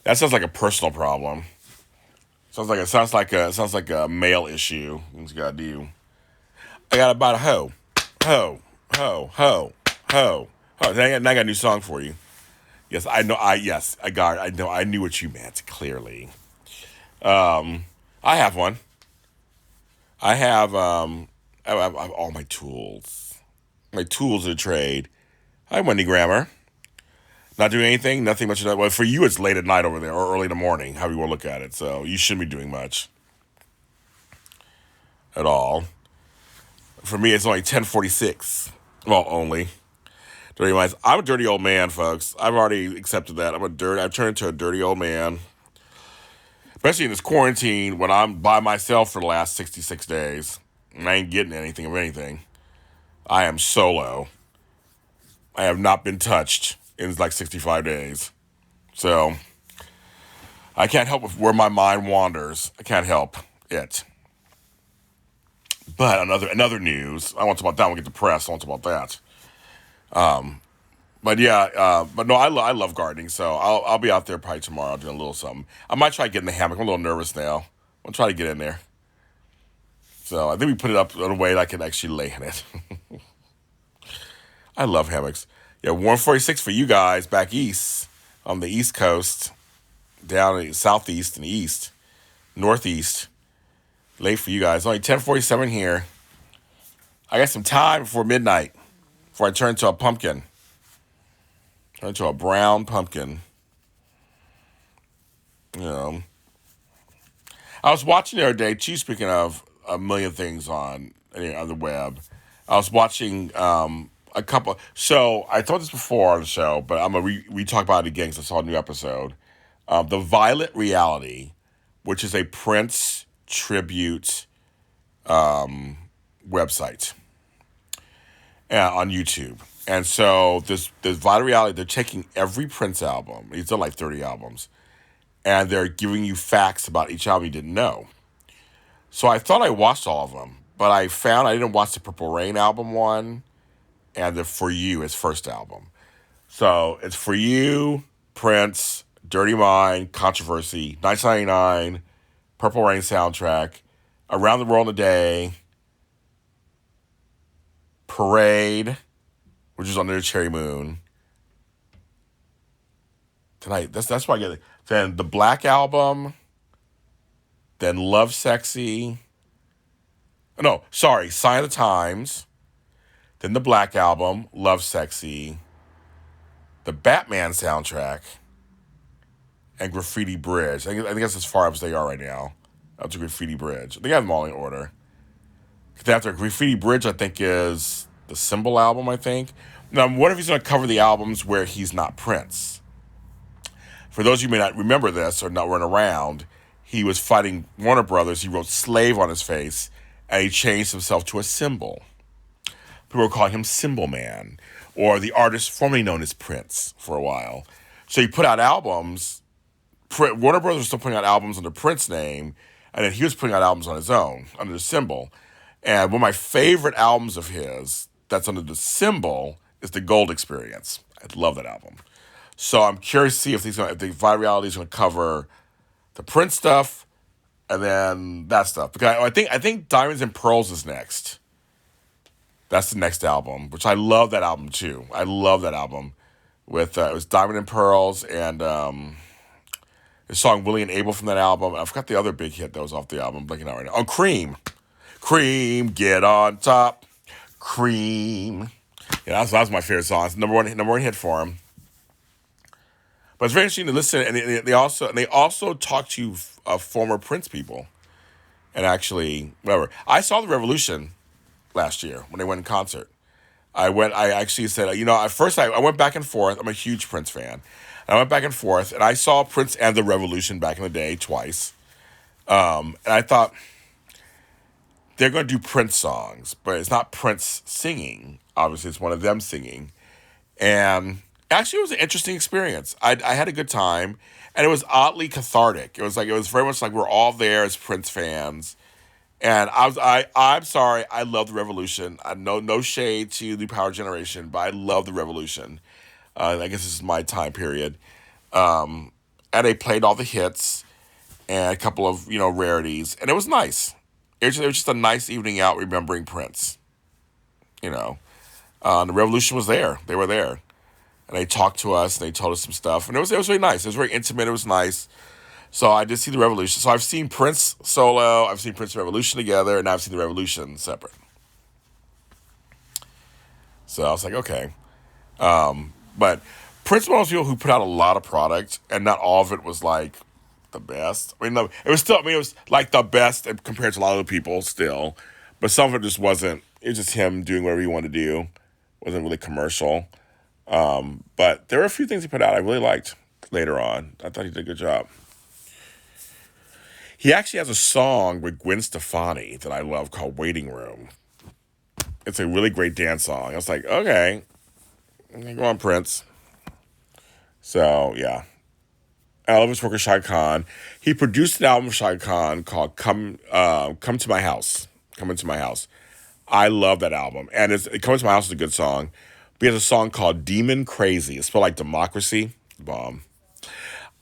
That sounds like a personal problem. Sounds like a male issue. What you gotta do? I gotta buy a hoe, hoe, hoe, hoe, hoe, hoe. Now I got a new song for you. Yes, I know. I got it. I know. I knew what you meant clearly. I have one. I have I have all my tools. My tools of the trade. Hi, Wendy Grammer. Not doing anything. Nothing much of that. Well, for you, it's late at night over there, or early in the morning, however you want to look at it. So you shouldn't be doing much at all. For me, it's only 10:46. Well, only. Dirty minds. I'm a dirty old man, folks. I've already accepted that. I've turned into a dirty old man. Especially in this quarantine when I'm by myself for the last 66 days. And I ain't getting anything of anything. I am solo. I have not been touched in like 65 days. So I can't help where my mind wanders. I can't help it. But another news. I want to talk about that. We'll get depressed. I want to talk about that. But yeah, but no, I love gardening, so I'll be out there probably tomorrow doing a little something. I might try to get in the hammock. I'm a little nervous now. I'll try to get in there. So I think we put it up in a way that I can actually lay in it. I love hammocks. Yeah, 146 for you guys back east on the East Coast, down in the southeast and east, northeast. Late for you guys. Only 10:47 here. I got some time before midnight before I turn into a pumpkin. Turn into a brown pumpkin. You know. I was watching the other day, too, speaking of a million things on the web. I was watching a couple. So I told this before on the show, but I'm going to talk about it again because I saw a new episode. The Violet Reality, which is a Prince tribute website on YouTube. And so this Violet Reality, they're taking every Prince album. He's done like 30 albums. And they're giving you facts about each album you didn't know. So I thought I watched all of them, but I found I didn't watch the Purple Rain album one and the For You, his first album. So it's For You, Prince, Dirty Mind, Controversy, 1999, Purple Rain soundtrack, Around the World in a Day, Parade, which is Under the Cherry Moon. Tonight, that's why I get it. Then the Black Album, then Love Sexy. No, sorry, Sign of the Times. Then the Black Album, Love Sexy. The Batman soundtrack. And Graffiti Bridge. I think that's as far up as they are right now. Up to Graffiti Bridge. They got them all in order. After Graffiti Bridge, I think, is the Symbol album, I think. Now, what if he's going to cover the albums where he's not Prince? For those of you who may not remember this or not run around, he was fighting Warner Brothers. He wrote Slave on his face, and he changed himself to a symbol. People were calling him Symbol Man, or the artist formerly known as Prince for a while. So he put out albums. Warner Brothers was still putting out albums under Prince's name, and then he was putting out albums on his own, under the Symbol. And one of my favorite albums of his that's under the Symbol is The Gold Experience. I love that album. So I'm curious to see if the Violet Reality is going to cover the Prince stuff and then that stuff. Because I think Diamonds and Pearls is next. That's the next album, which I love that album too. I love that album. With it was Diamond and Pearls and the song Willie and Abel from that album. I forgot the other big hit that was off the album. I'm blanking out right now. Oh, Cream. Cream, get on top. Cream. Yeah, that was my favorite song. It's number one hit for him. But it's very interesting to listen, and they also talk to former Prince people, and actually whatever. I saw the Revolution last year when they went in concert. I actually said, at first I went back and forth. I'm a huge Prince fan. And I went back and forth, and I saw Prince and the Revolution back in the day twice. And I thought they're going to do Prince songs, but it's not Prince singing. Obviously, it's one of them singing. And actually, it was an interesting experience. I had a good time, and it was oddly cathartic. It was very much like we're all there as Prince fans. And I'm sorry, I love the Revolution. I know no shade to the Power Generation, but I love the Revolution. I guess this is my time period. And they played all the hits and a couple of rarities, and it was nice. It was just a nice evening out remembering Prince. You know, the Revolution was there. They were there, and they talked to us. And they told us some stuff, and it was really nice. It was very intimate. It was nice. So I did see the Revolution. So I've seen Prince solo. I've seen Prince and Revolution together, and I've seen the Revolution separate. So I was like, okay. But Prince was one of those people who put out a lot of product, and not all of it was like the best. I mean, no, it was still. I mean, it was like the best compared to a lot of other people still, but some of it just wasn't. It was just him doing whatever he wanted to do. It wasn't really commercial. But there were a few things he put out I really liked later on. I thought he did a good job. He actually has a song with Gwen Stefani that I love called Waiting Room. It's a really great dance song. I was like, okay, go on, Prince. So, yeah. I love his work with Shai Khan. He produced an album with Shai Khan called Come to My House. Come Into My House. I love that album. And Come Into My House is a good song. But he has a song called Demon Crazy. It's spelled like democracy. Bomb.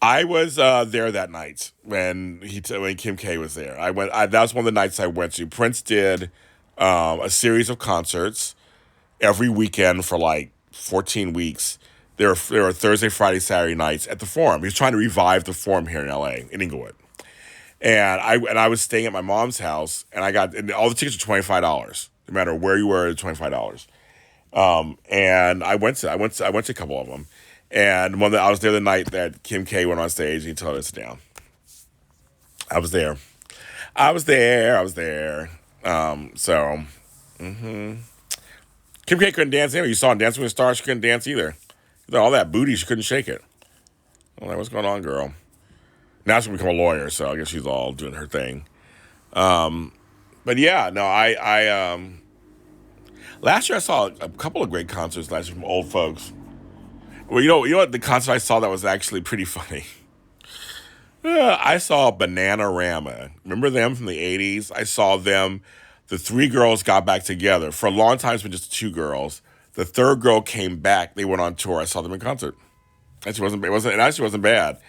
I was there that night when Kim K was there. That was one of the nights I went to. Prince did a series of concerts every weekend for like 14 weeks. There were Thursday, Friday, Saturday nights at the Forum. He was trying to revive the Forum here in LA, in Inglewood. And I was staying at my mom's house, and all the tickets were $25. No matter where you were, $25. And I went to a couple of them. And I was there the night that Kim K went on stage and he told us to sit down. I was there. So, Kim K couldn't dance either. You saw in Dancing with the Stars, she couldn't dance either. All that booty, she couldn't shake it. I'm like, what's going on, girl? Now she's going to become a lawyer, so I guess she's all doing her thing. But yeah, no, last year I saw a couple of great concerts last year from old folks. Well, you know what? The concert I saw that was actually pretty funny. I saw Bananarama. Remember them from the 80s? I saw them. The three girls got back together. For a long time, it's been just two girls. The third girl came back. They went on tour. I saw them in concert. It actually wasn't bad.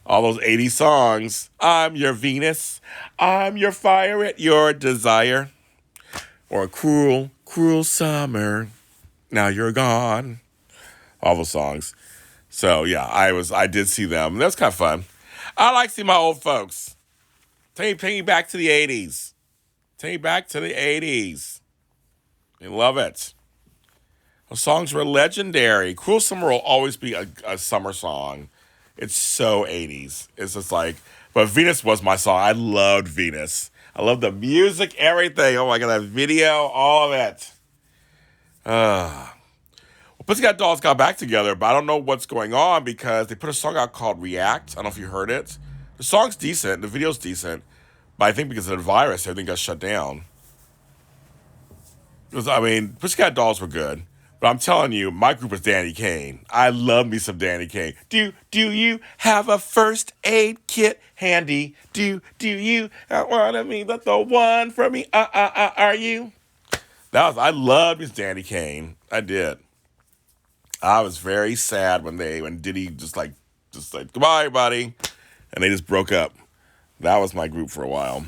All those 80s songs. I'm your Venus. I'm your fire at your desire. Or cruel, cruel summer. Now you're gone. All those songs. So yeah, I did see them. That was kind of fun. I like seeing my old folks. Take me back to the 80s. Take me back to the 80s. I love it. Those songs were legendary. Cruel Summer will always be a summer song. It's so 80s. It's just like, but Venus was my song. I loved Venus. I loved the music, everything. Oh my God, that video, all of it. Pussycat Dolls got back together, but I don't know what's going on because they put a song out called React. I don't know if you heard it. The song's decent. The video's decent. But I think because of the virus, everything got shut down. Pussycat Dolls were good. But I'm telling you, my group was Danny Kane. I love me some Danny Kane. Do you have a first aid kit handy? Do you want to be the one for me? Are you? I loved Miss Danny Kane. I did. I was very sad when Diddy just like goodbye everybody, and they just broke up. That was my group for a while.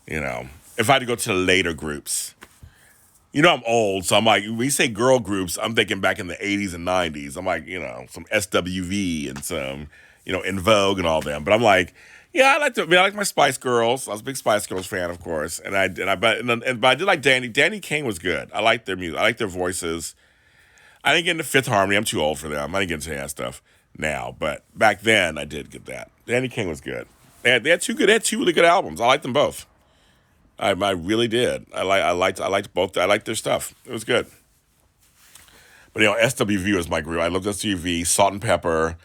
If I had to go to the later groups, I'm old, so I'm like, when you say girl groups, I'm thinking back in the 80s and 90s. I'm like, some SWV and some, In Vogue and all them. But I'm like, yeah, I like my Spice Girls. I was a big Spice Girls fan, of course, but I did like Danny. Danny Kane was good. I liked their music. I liked their voices. I didn't get into Fifth Harmony. I'm too old for them. I didn't get into that stuff now, but back then I did get that. Danny King was good. They had two really good albums. I liked them both. I really did. I liked both. I liked their stuff. It was good. But SWV was my group. I loved SWV, Salt and Pepper,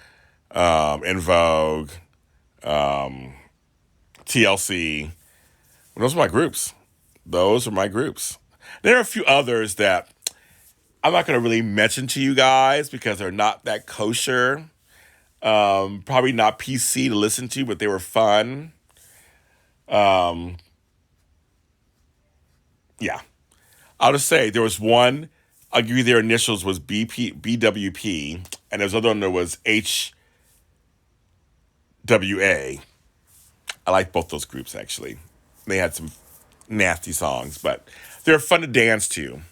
In Vogue, TLC. Those were my groups. There are a few others that I'm not going to really mention to you guys because they're not that kosher. Probably not PC to listen to, but they were fun. Um, yeah. I'll just say there was one. I'll give you their initials was BWP, and there's another one that was HWA. I like both those groups actually. They had some nasty songs, but they're fun to dance to.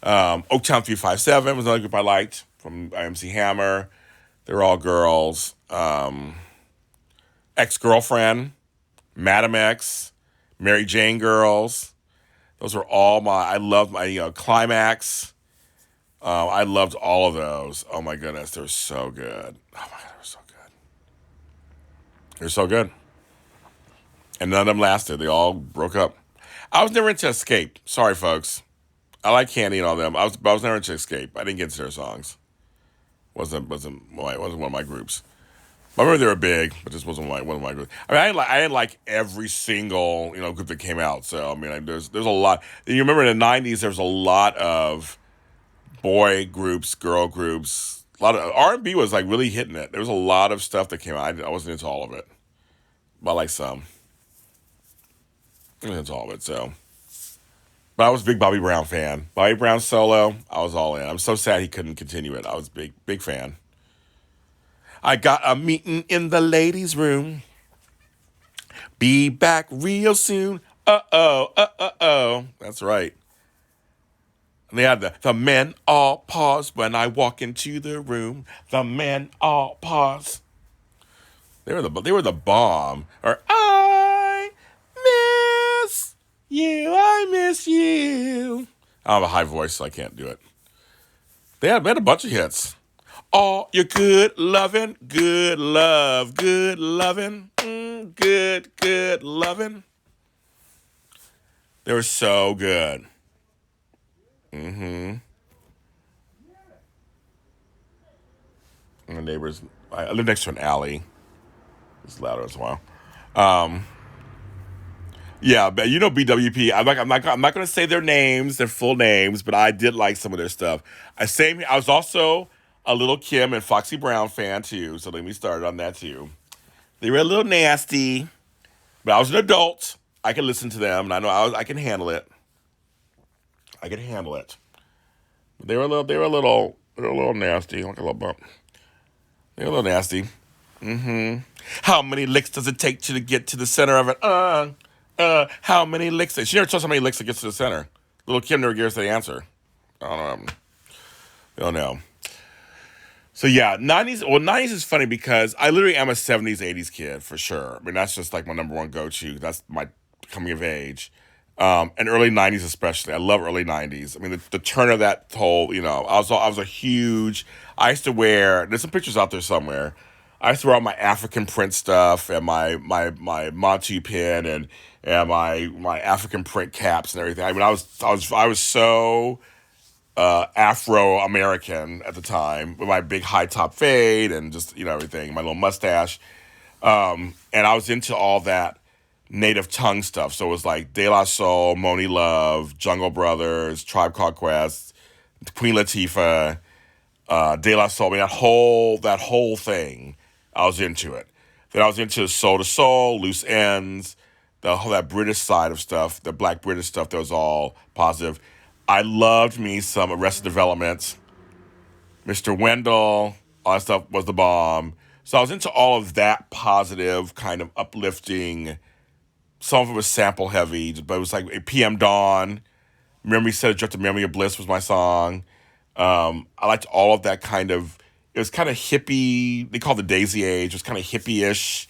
Oaktown 357 was another group I liked from IMC Hammer. They're all girls. Ex Girlfriend, Madam X, Mary Jane Girls. Those were all I loved my, Climax. I loved all of those. Oh my goodness, they're so good. Oh my god, they're so good. They're so good. And none of them lasted. They all broke up. I was never into Escape. Sorry, folks. I like Candy and all them. But I was never into Escape. I didn't get into their songs. Wasn't one of my groups. I remember they were big, but this wasn't one of my groups. I mean, I didn't like every single group that came out. So I mean, there's a lot. You remember in the '90s, there was a lot of boy groups, girl groups. A lot of R&B was like really hitting it. There was a lot of stuff that came out. I wasn't into all of it, but I like some. I wasn't into all of it. So, but I was a big Bobby Brown fan. Bobby Brown solo, I was all in. I'm so sad he couldn't continue it. I was a big fan. I got a meeting in the ladies' room. Be back real soon. Uh-oh. That's right. And they had the men all pause when I walk into the room. The men all pause. They were the bomb. Or I miss you. I miss you. I have a high voice, so I can't do it. They had a bunch of hits. All your good loving, good love, good loving, good loving. They were so good. Mm-hmm. My neighbors, I live next to an alley. It's louder as well. Um, yeah, but BWP. I'm not going to say their names, their full names, but I did like some of their stuff. I was also a Little Kim and Foxy Brown fan too, so let me start on that too. They were a little nasty, but I was an adult. I can listen to them, and I know I can handle it. I can handle it. But they were a little nasty, like a little bump. They were a little nasty. Mm-hmm. How many licks does it take to get to the center of it? How many licks? She never tells how many licks it gets to the center. Little Kim never gives the answer. I don't know. I don't know. So yeah, 90s. Well, 90s is funny because I literally am a 70s, 80s kid for sure. I mean, that's just like my number one go-to. That's my coming of age. And early 90s especially. I love early 90s. I mean, the turn of that whole, I was a huge, I used to wear, there's some pictures out there somewhere. I used to wear all my African print stuff and my Monty pin and my African print caps and everything. I mean, I was so Afro American at the time with my big high top fade and just everything, my little mustache, and I was into all that native tongue stuff. So it was like De La Soul, Moni Love, Jungle Brothers, Tribe Called Quest, Queen Latifah, De La Soul. I mean that whole thing, I was into it. Then I was into Soul to Soul, Loose Ends, that British side of stuff, the Black British stuff that was all positive. I loved me some Arrested Development, Mr. Wendell, all that stuff was the bomb. So I was into all of that positive, kind of uplifting. Some of it was sample heavy, but it was like PM Dawn. Memory Said It Just a Memory of Bliss was my song. I liked all of that kind of, it was kind of hippie. They called it the Daisy Age. It was kind of hippie-ish,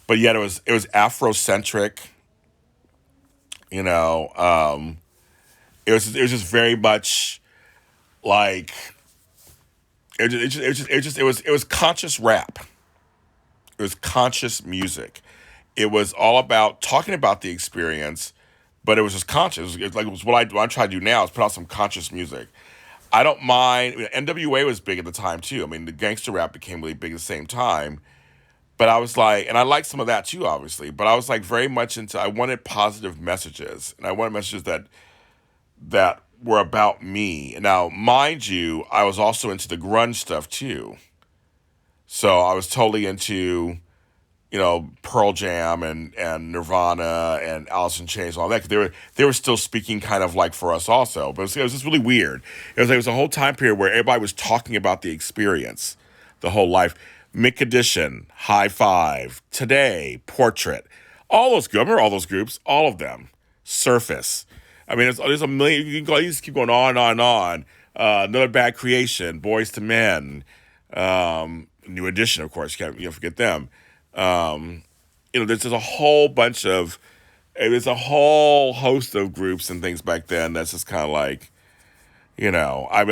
but yet it was Afrocentric. It was just very much like it was conscious rap. It was conscious music. It was all about talking about the experience, but it was just conscious. It was what I try to do now is put out some conscious music. I don't mind. I mean, NWA was big at the time too. I mean, the gangster rap became really big at the same time. But I was like, and I liked some of that too, obviously. But I was like very much into. I wanted positive messages, and I wanted messages that were about me. Now, mind you, I was also into the grunge stuff too. So I was totally into, Pearl Jam and Nirvana and Alice in Chains and all that. 'Cause they were still speaking kind of like for us also. But it was just really weird. It was a whole time period where everybody was talking about the experience, the whole life. Mick Condition, High Five, Today, Portrait, all those groups. Remember all those groups? All of them. Surface. I mean, there's a million. You just keep going on and on and on. Another Bad Creation, Boys to Men, New Edition, of course. You can't forget them. There's just a whole bunch of, there's a whole host of groups and things back then that's just kind of like, I mean, I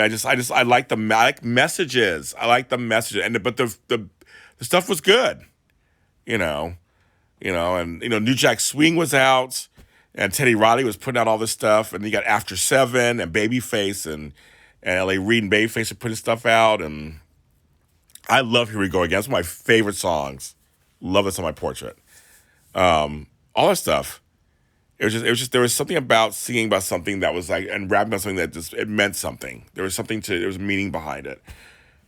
like I like messages. I like the messages, but the stuff was good, you know, and New Jack Swing was out, and Teddy Riley was putting out all this stuff, and you got After Seven and Babyface and L.A. Reid and Babyface are putting stuff out, and I love Here We Go Again. It's one of my favorite songs. Love this on my portrait. All that stuff. It was just there was something about singing about something that was like, and rapping about something that just, it meant something. There was meaning behind it.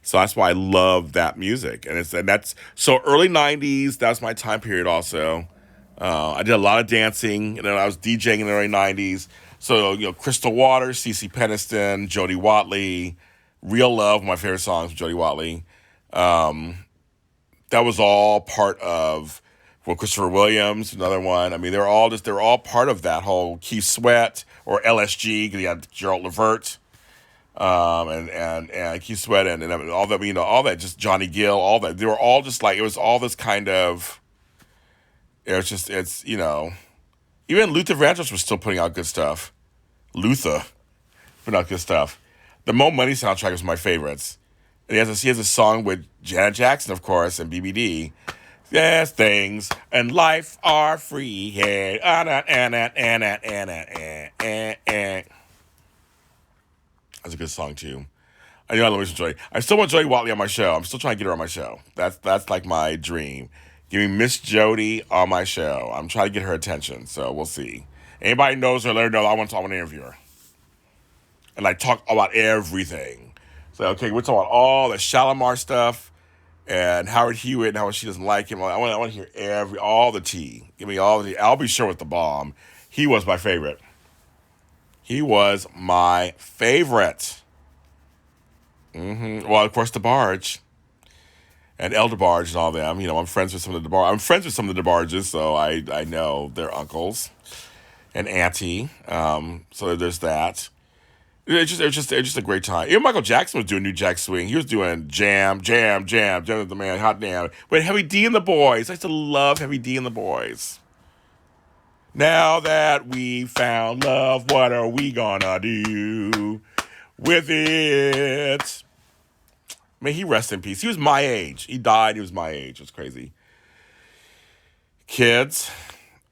So that's why I love that music. And that's so early 90s, that's my time period also. I did a lot of dancing, and then I was DJing in the early 90s. So, Crystal Waters, CeCe Peniston, Jody Watley, Real Love, my favorite songs from Jody Watley. That was all part of, Christopher Williams, another one. I mean, they're all part of that whole Keith Sweat or LSG, because you had Gerald Levert, and Keith Sweat and all that, all that, just Johnny Gill, all that. They were all just like, it was all this kind of, even Luther Vandross was still putting out good stuff. Luther putting out good stuff. The Mo Money soundtrack was my favorites. And he has a song with Janet Jackson, of course, and BBD. Yes, things and life are free. Hey, That's a good song too. I love Joy. I still want Jody Watley on my show. I'm still trying to get her on my show. That's like my dream. Give me Miss Jody on my show. I'm trying to get her attention, so we'll see. Anybody knows her, let her know I want to interview her. And talk about everything. So, okay, we're talking about all the Shalimar stuff and Howard Hewitt and how she doesn't like him. I want to hear all the tea. Give me all the tea. I'll be sure with the bomb. He was my favorite. Well, of course, DeBarge. And El DeBarge and all them. I'm friends with some of the DeBarges, so I know their uncles and auntie. So there's that. It was just a great time. Even Michael Jackson was doing New Jack Swing. He was doing Jam with the man, Hot Damn. But Heavy D and the Boys. I used to love Heavy D and the Boys. Now that we found love, what are we gonna do with it? May he rest in peace. He was my age. He died. He was my age. It was crazy. Kids,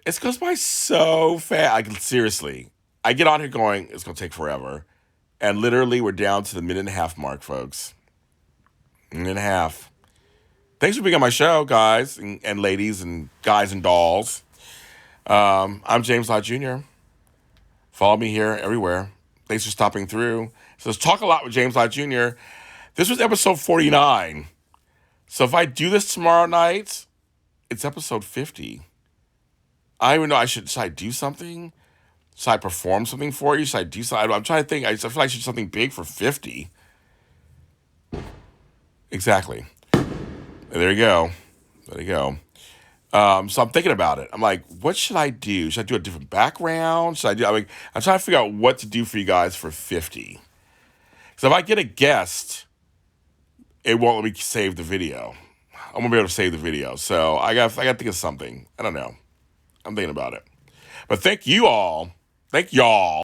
it goes by so fast. Seriously, I get on here going, it's going to take forever. And literally, we're down to the minute and a half mark, folks. Minute and a half. Thanks for being on my show, guys and ladies and guys and dolls. I'm James Lott Jr. Follow me here everywhere. Thanks for stopping through. So let's talk a lot with James Lott Jr. This was episode 49. So if I do this tomorrow night, it's episode 50. I don't even know. Should I do something? Should I perform something for you? Should I do something? I'm trying to think. I feel like I should do something big for 50. Exactly. There you go. So I'm thinking about it. I'm like, what should I do? Should I do a different background? I'm trying to figure out what to do for you guys for 50. So if I get a guest, it won't let me save the video. I won't be able to save the video. So I got to think of something. I don't know. I'm thinking about it. But thank y'all